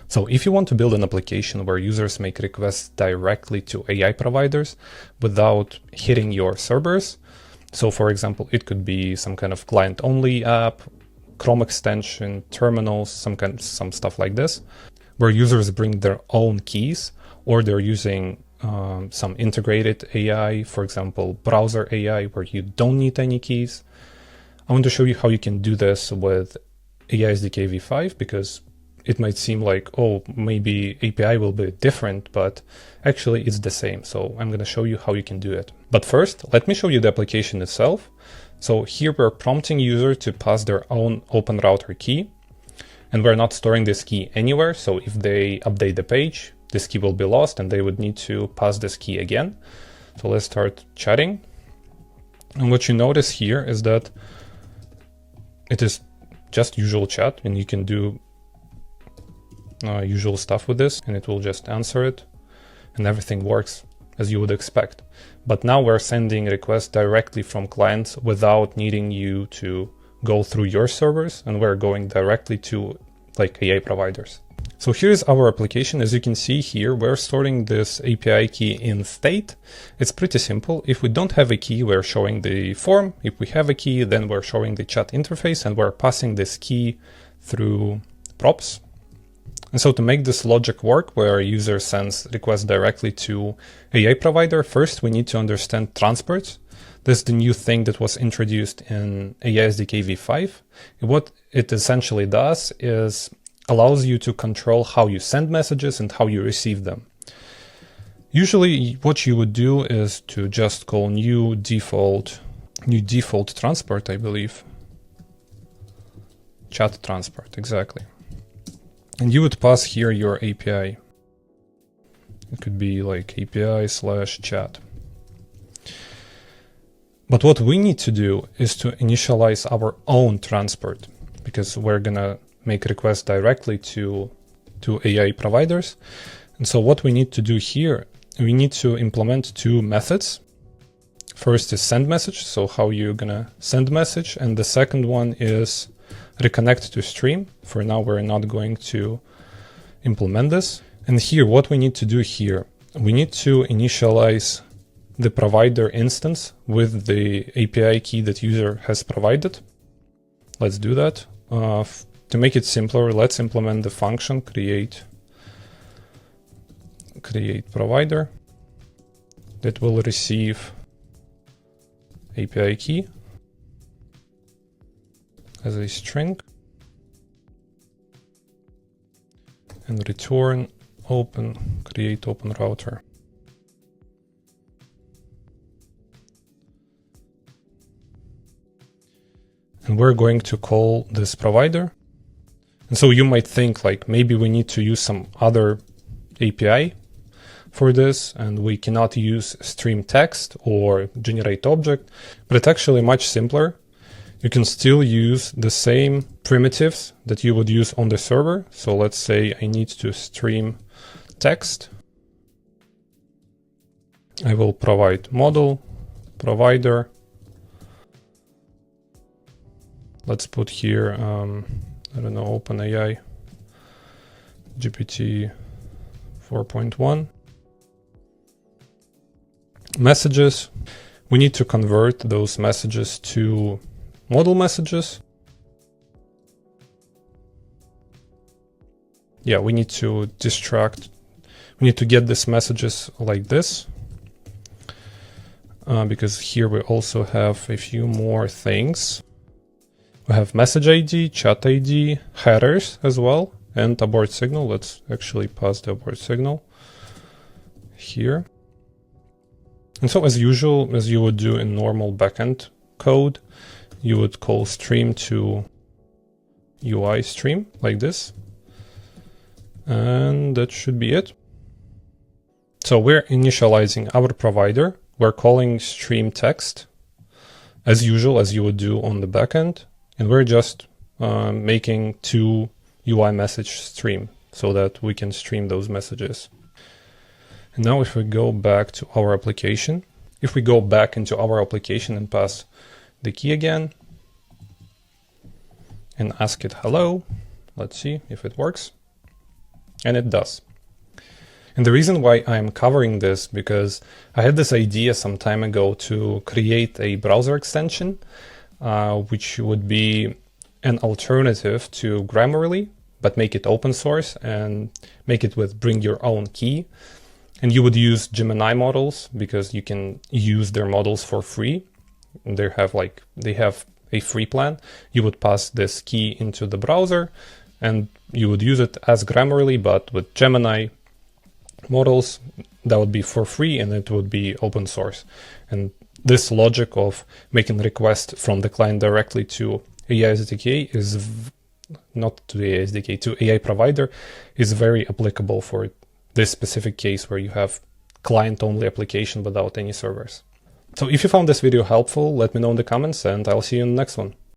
So if you want to build an application where users make requests directly to AI providers without hitting your servers, so for example, it could be some kind of client-only app, Chrome extension, terminals, some stuff like this, where users bring their own keys, or they're using some integrated AI, for example, browser AI, where you don't need any keys. I want to show you how you can do this with AI SDK v5, because it might seem like, oh, maybe API will be different, but actually it's the same. So I'm going to show you how you can do it. But first, let me show you the application itself. So here we're prompting user to pass their own open router key, and we're not storing this key anywhere. So if they update the page, this key will be lost and they would need to pass this key again. So let's start chatting. And what you notice here is that it is just usual chat, and you can do usual stuff with this, and it will just answer it, and everything works as you would expect. But now we're sending requests directly from clients without needing you to go through your servers, and we're going directly to like AI providers. So here's our application. As you can see here, we're storing this API key in state. It's pretty simple. If we don't have a key, we're showing the form. If we have a key, then we're showing the chat interface, and we're passing this key through props. And so to make this logic work, where a user sends requests directly to AI provider, first we need to understand transports. This is the new thing that was introduced in AI SDK v5. What it essentially does is allows you to control how you send messages and how you receive them. Usually what you would do is to just call new default transport, I believe. Chat transport, exactly. And you would pass here your API. It could be like API/chat. But what we need to do is to initialize our own transport, because we're gonna make requests directly to AI providers. And so what we need to do here, we need to implement two methods. First is send message, so how you're gonna send message, and the second one is reconnect to stream. For now, we're not going to implement this. And here, what we need to do here, we need to initialize the provider instance with the API key that user has provided. Let's do that. To make it simpler, let's implement the function create provider that will receive API key as a string and return create open router. And we're going to call this provider. And so you might think like maybe we need to use some other API for this, and we cannot use stream text or generate object, but it's actually much simpler. You can still use the same primitives that you would use on the server. So let's say I need to stream text. I will provide model, provider. Let's put here, I don't know, OpenAI, GPT 4.1. Messages. We need to convert those messages to model messages. Yeah, we need to get these messages like this. Because here we also have a few more things. We have message ID, chat ID, headers as well, and abort signal. Let's actually pass the abort signal here. And so as usual, as you would do in normal backend code, you would call stream to UI stream like this. And that should be it. So we're initializing our provider. We're calling stream text as usual, as you would do on the backend. And we're just making two UI message stream so that we can stream those messages. And now if we go back to our application, if we go back into our application and pass the key again and ask it hello, let's see if it works. and it does. And the reason why I'm covering this, because I had this idea some time ago to create a browser extension, which would be an alternative to Grammarly, but make it open source and make it with bring your own key. And you would use Gemini models because you can use their models for free. They have a free plan. You would pass this key into the browser and you would use it as Grammarly, but with Gemini models that would be for free and it would be open source. And this logic of making requests from the client directly to AI SDK is not to the AI SDK, to AI provider, is very applicable for this specific case where you have client-only application without any servers. So if you found this video helpful, let me know in the comments and I'll see you in the next one.